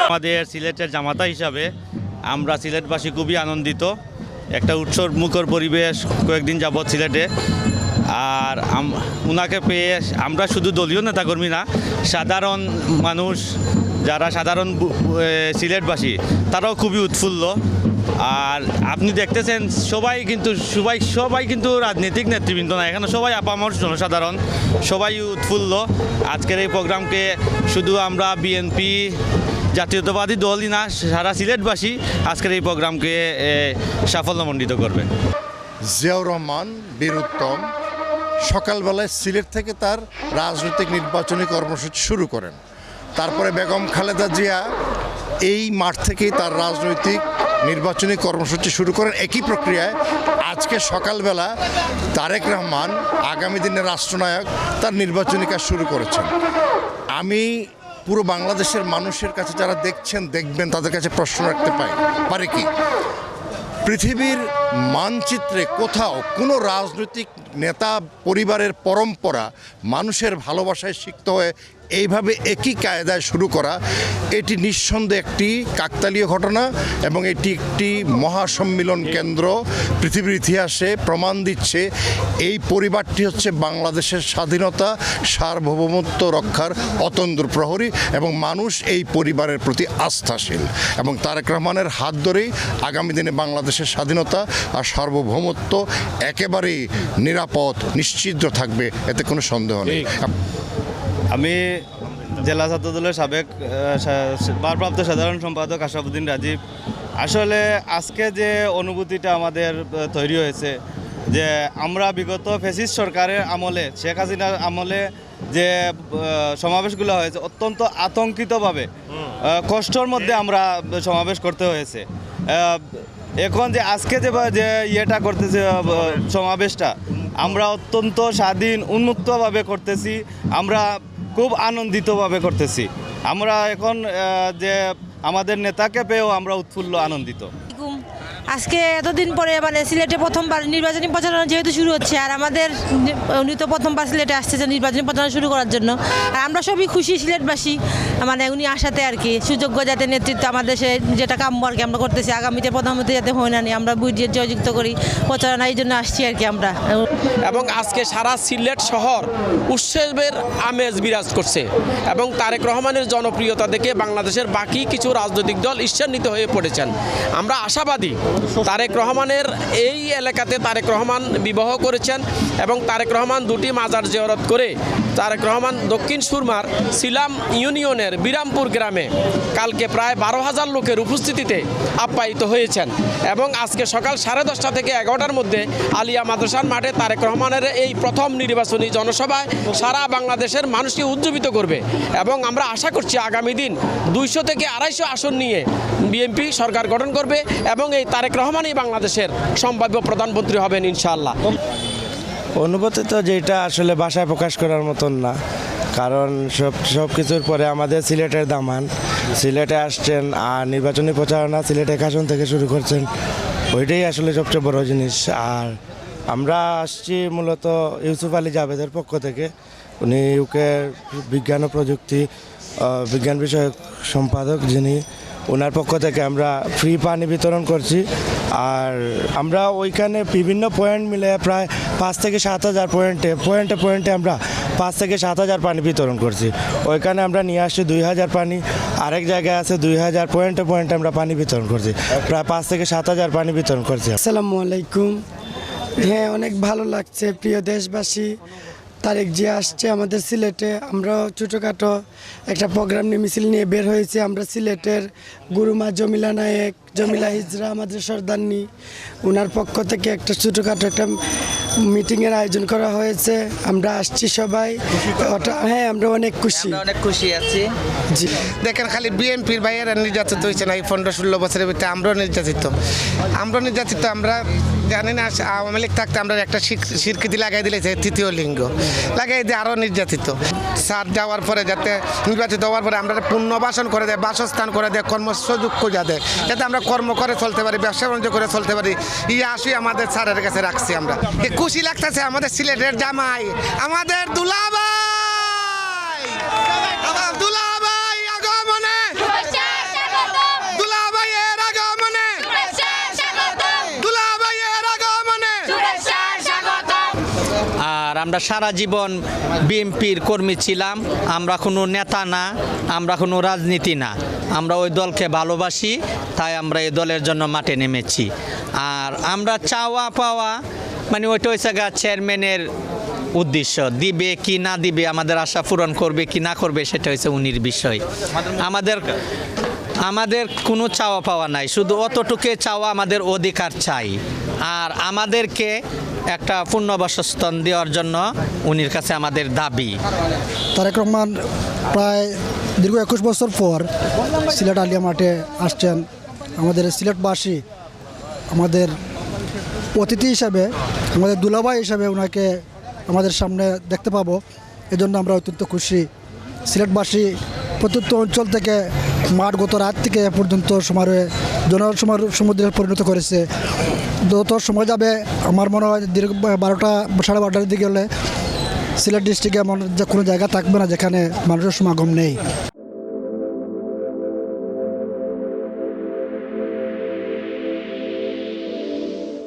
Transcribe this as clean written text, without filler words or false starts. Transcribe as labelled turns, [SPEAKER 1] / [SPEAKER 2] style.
[SPEAKER 1] আমাদের সিলেটের জামাতা হিসাবে আমরা সিলেটবাসী খুবই আনন্দিত। একটা উৎসবমুখর পরিবেশ কয়েকদিন যাবৎ সিলেটে। আর ওনাকে পেয়ে আমরা শুধু দলীয় নেতাকর্মী না, সাধারণ মানুষ যারা সাধারণ সিলেটবাসী তারাও খুবই উৎফুল্ল। আর আপনি দেখতেছেন সবাই কিন্তু রাজনৈতিক নেতৃবৃন্দ না, এখানে সবাই আপামর জনসাধারণ, সবাই উৎফুল্ল। আজকের এই প্রোগ্রামকে শুধু আমরা বিএনপি জাতীয়তাবাদী দলই না, সারা সিলেটবাসী আজকের এই প্রোগ্রামকে সাফল্যমণ্ডিত করবে।
[SPEAKER 2] জিয়াউর রহমান বীর উত্তম সকালবেলায় সিলেট থেকে তার রাজনৈতিক নির্বাচনী কর্মসূচি শুরু করেন। তারপরে বেগম খালেদা জিয়া এই মাঠ থেকেই তার রাজনৈতিক নির্বাচনী কর্মসূচি শুরু করেন। একই প্রক্রিয়ায় আজকে সকালবেলা তারেক রহমান আগামী দিনের রাষ্ট্রনায়ক তার নির্বাচনী কাজ শুরু করেছেন। আমি পুরো বাংলাদেশের মানুষের কাছে যারা দেখবেন তাদের কাছে প্রশ্ন রাখতে পারে কি পৃথিবীর মানচিত্রে কোথাও কোনো রাজনৈতিক নেতা পরিবারের পরম্পরা মানুষের ভালোবাসায় সিক্ত হয়ে এইভাবে একই কায়দায় শুরু করা, এটি নিঃসন্দেহে একটি কাকতালীয় ঘটনা এবং এটি একটি মহাসম্মিলন কেন্দ্র। পৃথিবীর ইতিহাসে প্রমাণ দিচ্ছে এই পরিবারটি হচ্ছে বাংলাদেশের স্বাধীনতা সার্বভৌমত্ব রক্ষার অতন্দ্র প্রহরী এবং মানুষ এই পরিবারের প্রতি আস্থাশীল। এবং তারেক রহমানের হাত ধরেই আগামী দিনে বাংলাদেশের স্বাধীনতা আর সার্বভৌমত্ব একেবারেই নিরাপদ নিশ্চিত থাকবে, এতে কোনো সন্দেহ নেই।
[SPEAKER 1] আমি জেলা ছাত্রদলের সাবেক ভারপ্রাপ্ত সাধারণ সম্পাদক আশরাফুদ্দিন রাজীব। আসলে আজকে যে অনুভূতিটা আমাদের তৈরি হয়েছে যে আমরা বিগত ফ্যাসিস্ট সরকারের আমলে, শেখ হাসিনার আমলে যে সমাবেশগুলো হয়েছে অত্যন্ত আতঙ্কিতভাবে কষ্টের মধ্যে আমরা সমাবেশ করতে হয়েছে। এখন যে আজকে যে ইয়েটা করতেছে সমাবেশটা আমরা অত্যন্ত স্বাধীন উন্মুক্তভাবে করতেছি, আমরা খুব আনন্দিতভাবে করতেছি। আমরা এখন যে আমাদের নেতাকে পেয়েও আমরা উৎফুল্ল আনন্দিত।
[SPEAKER 3] আজকে এতদিন পরে মানে সিলেটে প্রথমবার নির্বাচনী প্রচারণা যেহেতু শুরু হচ্ছে, আর আমাদের উনি তো প্রথমবার সিলেটে আসতেছে নির্বাচনী প্রচারণা শুরু করার জন্য, আর আমরা সবই খুশি সিলেটবাসী মানে উনি আসাতে আর কি। সুযোগ্য যাতে নেতৃত্ব আমাদের দেশে যেটা কাম্য আর কি আমরা করতেছি, আগামীতে প্রধানমন্ত্রী যাতে হয় না আমরা বুঝিয়ে জয়যুক্ত করি প্রচারণা, এই জন্য আসছি আর কি আমরা।
[SPEAKER 4] এবং আজকে সারা সিলেট শহর উৎসবের আমেজ বিরাজ করছে এবং তারেক রহমানের জনপ্রিয়তা দেখে বাংলাদেশের বাকি কিছু রাজনৈতিক দল ঈর্ষান্বিত হয়ে পড়েছেন। আমরা আশাবাদী তারেক রহমানের এই এলাকাতে তারেক রহমান বিবাহ করেছেন এবং তারেক রহমান দুটি মাজার জিয়ারত করে তারেক রহমান দক্ষিণ সুরমার সিলাম ইউনিয়নের বিরামপুর গ্রামে কালকে প্রায় 12,000 লোকের উপস্থিতিতে আপ্যায়িত হয়েছেন এবং আজকে সকাল 10:30 থেকে 11টার মধ্যে আলিয়া মাদ্রাসার মাঠে তারেক রহমানের এই প্রথম নির্বাচনী জনসভায় সারা বাংলাদেশের মানুষকে উজ্জীবিত করবে এবং আমরা আশা করছি আগামী দিন 200 থেকে 250 আসন নিয়ে বিএনপি সরকার গঠন করবে এবং এই তারেক রহমানই বাংলাদেশের সম্ভাব্য প্রধানমন্ত্রী হবেন ইনশাআল্লাহ।
[SPEAKER 5] অনুভূতি তো যেটা আসলে ভাষায় প্রকাশ করার মতন না, কারণ সব কিছুর পরে আমাদের সিলেটের দামান, সিলেটে আসছেন আর নির্বাচনী প্রচারণা সিলেট 1 আসন থেকে শুরু করছেন, ওইটাই আসলে সবচেয়ে বড় জিনিস। আর আমরা আসছি মূলত ইউসুফ আলী জাভেদের পক্ষ থেকে, উনি ইউকে বিজ্ঞান ও প্রযুক্তি বিজ্ঞান বিষয়ক সম্পাদক যিনি, ওনার পক্ষ থেকে আমরা ফ্রি পানি বিতরণ করছি। আর আমরা ওইখানে বিভিন্ন পয়েন্ট মিলে প্রায় 5 থেকে 7 হাজার পয়েন্টে আমরা 5 থেকে 7 হাজার পানি বিতরণ করছি। ওইখানে আমরা নিয়ে আসছি 2000 পানি, আরেক জায়গায় আছে 2000, পয়েন্টে আমরা পানি বিতরণ করছি, প্রায় 5 থেকে 7 হাজার পানি বিতরণ করছি।
[SPEAKER 6] আসসালামু আলাইকুম। হ্যাঁ, অনেক ভালো লাগছে। প্রিয় দেশবাসী, তারেক জিয়া আসছে আমাদের সিলেটে। আমরাও ছোটোখাটো একটা প্রোগ্রাম নিয়ে মিছিল নিয়ে বের হয়েছি। আমরা সিলেটের গুরুমা জমিলা নায়েক, জমিলা হিজরা আমাদের সর্দারনি, ওনার পক্ষ থেকে একটা ছোটোখাটো একটা মিটিংয়ের আয়োজন করা হয়েছে। আমরা আসছি সবাই। হ্যাঁ, আমরা অনেক খুশি,
[SPEAKER 7] অনেক খুশি আছি।
[SPEAKER 6] জি।
[SPEAKER 7] দেখেন, খালি বিএনপির ভাইয়েরা নির্যাতিত হয়েছে না এই 15-16 বছরের ভিতরে, আমরাও নির্যাতিত। আমরা জানি না, আওয়ামী লীগ থাকতে আমরা একটা স্বীকৃতি লাগাই দিলেছে 3য় লিঙ্গ লাগাই দিয়ে আরও নির্যাতিত। স্যার যাওয়ার পরে যাতে নির্বাচিত হওয়ার পরে আমরা পুনর্বাসন করে দেয়, বাসস্থান করে দেয়, কর্মসুযোগ করে দেয়, যাতে আমরা কর্ম করে চলতে পারি, ব্যবসা বাণিজ্য করে চলতে পারি। আসি আমাদের স্যারের কাছে রাখছি। আমরা খুশি লাগতেছে আমাদের সিলেটের জামাই, আমাদের দুলাভাই, দুলাভাই আগমনে, দুলাভাইয়ের আগমনে, দুলাভাইয়ের আগমনে।
[SPEAKER 8] আর আমরা সারা জীবন বিএনপির কর্মী ছিলাম। আমরা কোনো নেতা না, আমরা কোনো রাজনীতি না, আমরা ওই দলকে ভালোবাসি, তাই আমরা এই দলের জন্য মাঠে নেমেছি। আর আমরা চাওয়া পাওয়া মানে ওইটা হয়েছে চেয়ারম্যানের উদ্দেশ্য, দিবে কি না দিবে, আমাদের আশা পূরণ করবে কি না করবে সেটা হচ্ছে উনির বিষয়। আমাদের কোনো চাওয়া পাওয়া নাই, শুধু অতটুকু চাওয়া আমাদের অধিকার চাই। আর আমাদেরকে একটা পুনর্বাসস্থান দেওয়ার জন্য উনির কাছে আমাদের দাবি।
[SPEAKER 9] তারেক রহমান প্রায় দীর্ঘ 21 বছর পর সিলেট আলিয়া মাঠে আসছেন। আমাদের সিলেটবাসী আমাদের অতিথি হিসাবে, আমাদের দুলাভাই হিসাবে ওনাকে আমাদের সামনে দেখতে পাবো, এজন্য আমরা অত্যন্ত খুশি। সিলেটবাসী প্রত্যন্ত অঞ্চল থেকে মাঠ গত রাত থেকে এ পর্যন্ত সমারোহে সমুদ্রে পরিণত করেছে। যত সময় যাবে আমার মনে হয় দীর্ঘ 12টা 12:30 দিকে হলে সিলেট ডিস্ট্রিক্টে এমন যে কোনো জায়গা থাকবে না যেখানে মানুষের সমাগম নেই।